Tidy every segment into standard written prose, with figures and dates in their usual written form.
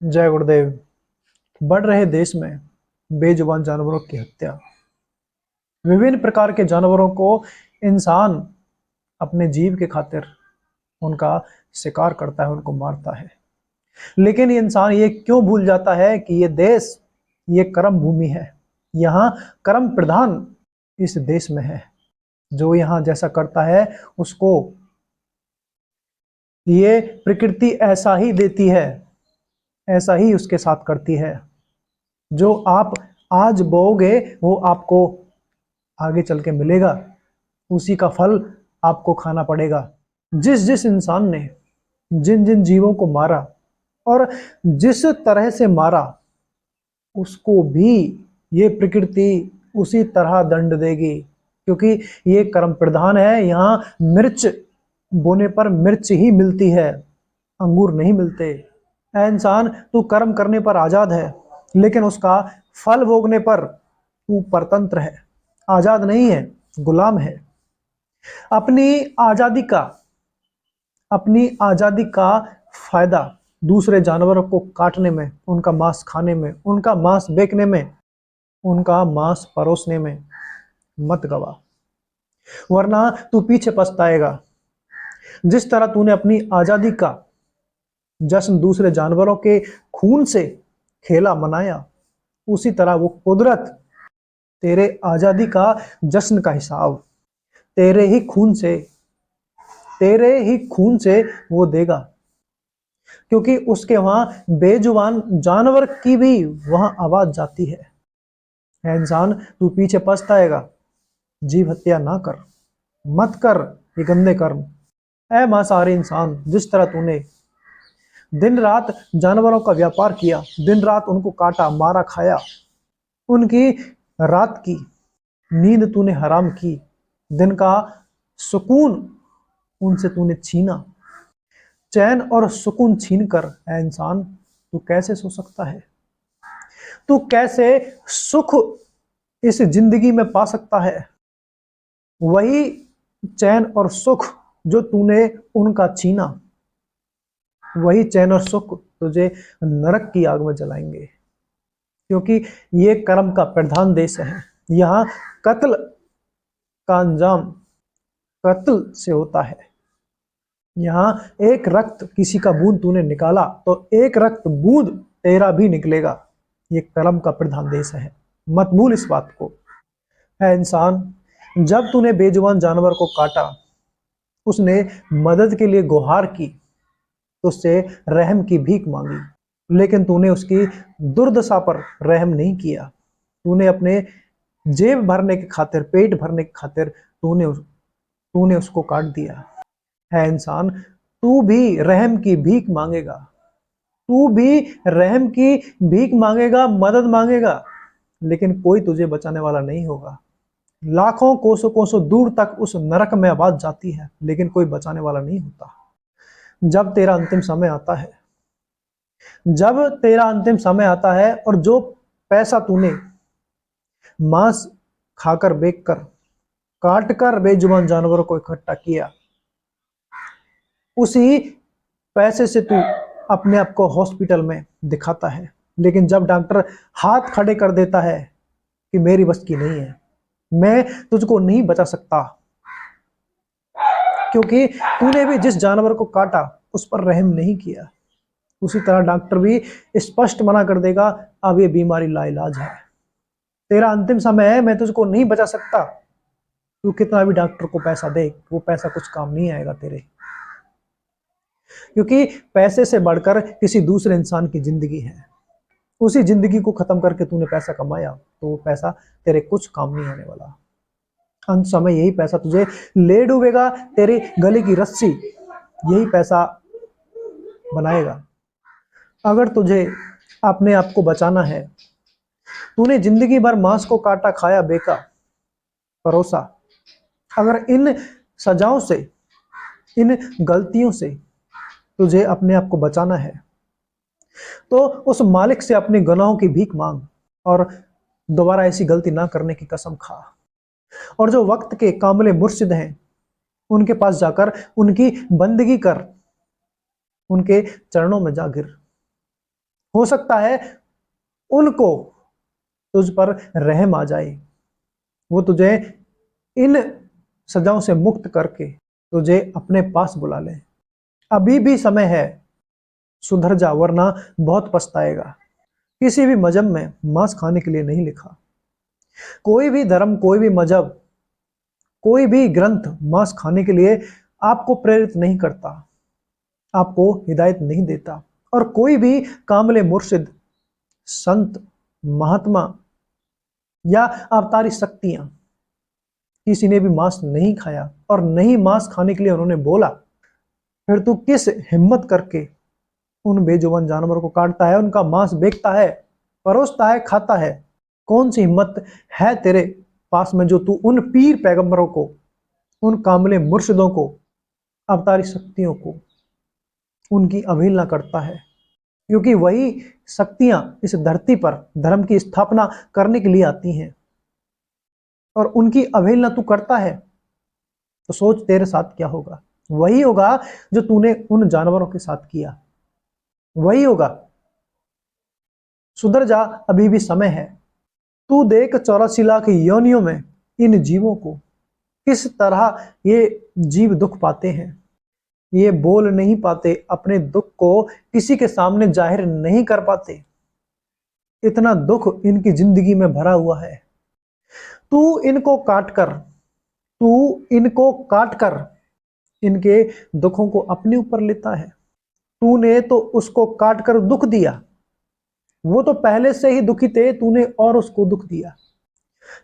जय गुरुदेव। बढ़ रहे देश में बेजुबान जानवरों की हत्या। विभिन्न प्रकार के जानवरों को इंसान अपने जीव के खातिर उनका शिकार करता है, उनको मारता है। लेकिन ये इंसान ये क्यों भूल जाता है कि ये देश ये कर्म भूमि है। यहाँ कर्म प्रधान इस देश में है। जो यहाँ जैसा करता है उसको ये प्रकृति ऐसा ही देती है, ऐसा ही उसके साथ करती है। जो आप आज बोओगे वो आपको आगे चल के मिलेगा, उसी का फल आपको खाना पड़ेगा। जिस जिस इंसान ने जिन जिन जीवों को मारा और जिस तरह से मारा, उसको भी ये प्रकृति उसी तरह दंड देगी, क्योंकि ये कर्म प्रधान है। यहाँ मिर्च बोने पर मिर्च ही मिलती है, अंगूर नहीं मिलते। ऐ इंसान, तू कर्म करने पर आजाद है, लेकिन उसका फल भोगने पर तू परतंत्र है, आजाद नहीं है, गुलाम है। अपनी आजादी का अपनी आजादी का फायदा दूसरे जानवरों को काटने में, उनका मांस खाने में, उनका मांस बेचने में, उनका मांस परोसने में मत गवा, वरना तू पीछे पछताएगा। जिस तरह तूने अपनी आजादी का जश्न दूसरे जानवरों के खून से खेला मनाया, उसी तरह वो कुदरत तेरे आजादी का जश्न का हिसाब तेरे ही खून से वो देगा, क्योंकि उसके वहां बेजुबान जानवर की भी वहां आवाज जाती है। है इंसान, तू पीछे पछताएगा। जीव हत्या ना कर, मत कर ये गंदे कर्म। ऐ मांसाहारी इंसान, जिस तरह तूने दिन रात जानवरों का व्यापार किया, दिन रात उनको काटा, मारा, खाया, उनकी रात की नींद तूने हराम की, दिन का सुकून उनसे तूने छीना। चैन और सुकून छीनकर ऐ इंसान तू कैसे सो सकता है? तू कैसे सुख इस जिंदगी में पा सकता है? वही चैन और सुख जो तूने उनका छीना, वही चैन और सुख तुझे नरक की आग में जलाएंगे, क्योंकि ये कर्म का प्रधान देश है। यहाँ कत्ल का अंजाम कत्ल से होता है। यहाँ एक रक्त किसी का बूंद तूने निकाला तो एक रक्त बूंद तेरा भी निकलेगा। ये कर्म का प्रधान देश है, मत भूल इस बात को। है इंसान, जब तूने बेजुबान जानवर को काटा, उसने मदद के लिए गुहार की, तो उससे रहम की भीख मांगी, लेकिन तूने उसकी दुर्दशा पर रहम नहीं किया। तूने अपने जेब भरने के खातिर, पेट भरने के खातिर तूने उसको काट दिया। है इंसान, तू भी रहम की भीख मांगेगा, तू भी रहम की भीख मांगेगा, मदद मांगेगा, लेकिन कोई तुझे बचाने वाला नहीं होगा। लाखों कोसों कोसों दूर तक उस नरक में आवाज जाती है, लेकिन कोई बचाने वाला नहीं होता। जब तेरा अंतिम समय आता है, जब तेरा अंतिम समय आता है और जो पैसा तूने मांस खाकर, बेचकर, काटकर बेजुबान जानवरों को इकट्ठा किया, उसी पैसे से तू अपने आप को हॉस्पिटल में दिखाता है। लेकिन जब डॉक्टर हाथ खड़े कर देता है कि मेरी बस की नहीं है, मैं तुझको नहीं बचा सकता, क्योंकि तूने भी जिस जानवर को काटा उस पर रहम नहीं किया, उसी तरह डॉक्टर भी स्पष्ट मना कर देगा, अब ये बीमारी लाइलाज है, तेरा अंतिम समय है, मैं तुझको नहीं बचा सकता। तू कितना भी डॉक्टर को पैसा दे, वो पैसा कुछ काम नहीं आएगा तेरे, क्योंकि पैसे से बढ़कर किसी दूसरे इंसान की जिंदगी है। उसी जिंदगी को खत्म करके तूने पैसा कमाया, तो वो पैसा तेरे कुछ काम नहीं आने वाला। अंत समय यही पैसा तुझे ले डूबेगा, तेरी गले की रस्सी यही पैसा बनाएगा। अगर तुझे अपने आप को बचाना है, तूने जिंदगी भर मांस को काटा, खाया, बेचा, परोसा, अगर इन सजाओं से, इन गलतियों से तुझे अपने आप को बचाना है, तो उस मालिक से अपने गुनाहों की भीख मांग और दोबारा ऐसी गलती ना करने की कसम खा। और जो वक्त के कामले मुर्शिद हैं, उनके पास जाकर उनकी बंदगी कर, उनके चरणों में जा गिर। हो सकता है उनको तुझ पर रहम आ जाए, वो तुझे इन सजाओं से मुक्त करके तुझे अपने पास बुला ले। अभी भी समय है, सुधर जा वरना बहुत पछताएगा। किसी भी मजहब में मांस खाने के लिए नहीं लिखा। कोई भी धर्म, कोई भी मजहब, कोई भी ग्रंथ मांस खाने के लिए आपको प्रेरित नहीं करता, आपको हिदायत नहीं देता। और कोई भी कामले मुर्शिद, संत, महात्मा या अवतारी शक्तियां, किसी ने भी मांस नहीं खाया और नहीं मांस खाने के लिए उन्होंने बोला। फिर तू किस हिम्मत करके उन बेजुबान जानवरों को काटता है, उनका मांस बेचता है, परोसता है, खाता है? कौन सी हिम्मत है तेरे पास में जो तू उन पीर पैगंबरों को, उन कामले मुर्शिदों को, अवतारी शक्तियों को, उनकी अवहेलना करता है? क्योंकि वही शक्तियां इस धरती पर धर्म की स्थापना करने के लिए आती हैं, और उनकी अवहेलना तू करता है तो सोच तेरे साथ क्या होगा। वही होगा जो तूने उन जानवरों के साथ किया, वही होगा। सुधर जा, अभी भी समय है। तू देख 84 लाख योनियों में इन जीवों को किस तरह ये जीव दुख पाते हैं। ये बोल नहीं पाते, अपने दुख को किसी के सामने जाहिर नहीं कर पाते। इतना दुख इनकी जिंदगी में भरा हुआ है। तू इनको काट कर इनके दुखों को अपने ऊपर लेता है। तूने तो उसको काट कर दुख दिया, वो तो पहले से ही दुखी थे, तूने और उसको दुख दिया।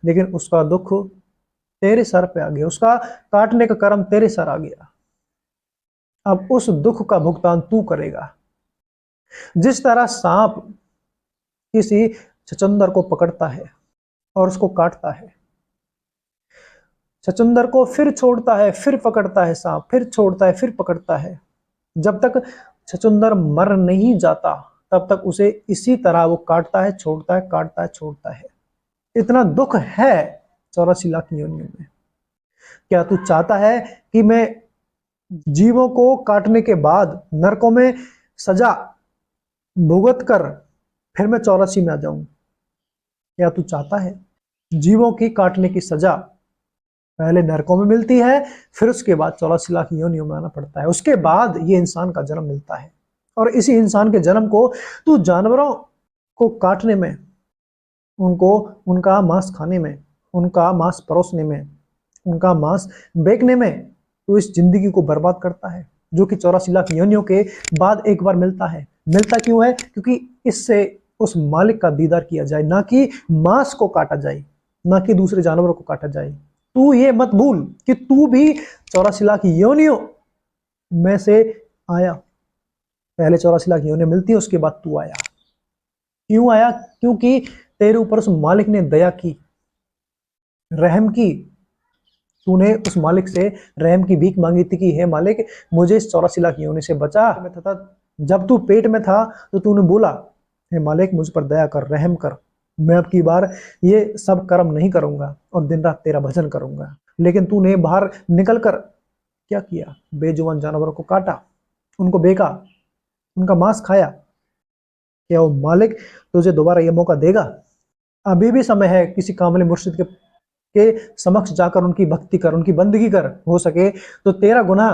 लेकिन उसका दुख तेरे सर पे आ गया, उसका काटने का कर्म तेरे सर आ गया। अब उस दुख का भुगतान तू करेगा। जिस तरह सांप किसी छछूंदर को पकड़ता है और उसको काटता है, छछूंदर को फिर छोड़ता है, फिर पकड़ता है सांप, फिर छोड़ता है, फिर पकड़ता है, जब तक छछूंदर मर नहीं जाता तब तक उसे इसी तरह वो काटता है, छोड़ता है, काटता है, छोड़ता है। इतना दुख है 84 लाख योनियों में। क्या तू चाहता है कि मैं जीवों को काटने के बाद नरकों में सजा भुगत कर फिर मैं 84 में आ जाऊं? क्या तू चाहता है? जीवों की काटने की सजा पहले नरकों में मिलती है, फिर उसके बाद 84 लाख योनियों में आना पड़ता है, उसके बाद ये इंसान का जन्म मिलता है। और इसी इंसान के जन्म को तू जानवरों को काटने में, उनको उनका मांस खाने में, उनका मांस परोसने में, उनका मांस बेचने में तो इस जिंदगी को बर्बाद करता है, जो कि 84 लाख योनियों के बाद एक बार मिलता है। मिलता क्यों है? क्योंकि इससे उस मालिक का दीदार किया जाए, ना कि मांस को काटा जाए, ना कि दूसरे जानवरों को काटा जाए। तू ये मत भूल कि तू भी 84 लाख योनियों में से आया। पहले 84 लाख योनियां मिलती है, उसके बाद तू आया। क्यों आया? क्योंकि तेरे ऊपर उस मालिक ने दया की, रहम की। तूने उस मालिक से रहम की भीख मांगी थी कि हे मालिक, मुझे इस 84 लाख योनि से बचा। जब तू पेट में था तो तूने बोला, हे मालिक मुझ पर दया कर, रहम कर, मैं अब की बार ये सब कर्म नहीं करूंगा और दिन रात तेरा भजन करूंगा। लेकिन तूने बाहर निकल कर क्या किया? बेजुबान जानवरों को काटा, उनको बेचा, उनका मांस खाया। क्या वो मालिक तुझे दोबारा ये मौका देगा? अभी भी समय है। किसी कामले मुर्शिद के समक्ष जाकर उनकी भक्ति कर, उनकी बंदगी कर, हो सके तो तेरा गुनाह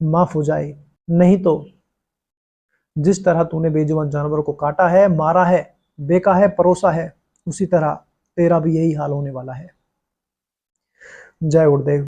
माफ हो जाए। नहीं तो जिस तरह तूने बेजुबान जानवरों को काटा है, मारा है, बेका है, परोसा है, उसी तरह तेरा भी यही हाल होने वाला है। जय गुरुदेव।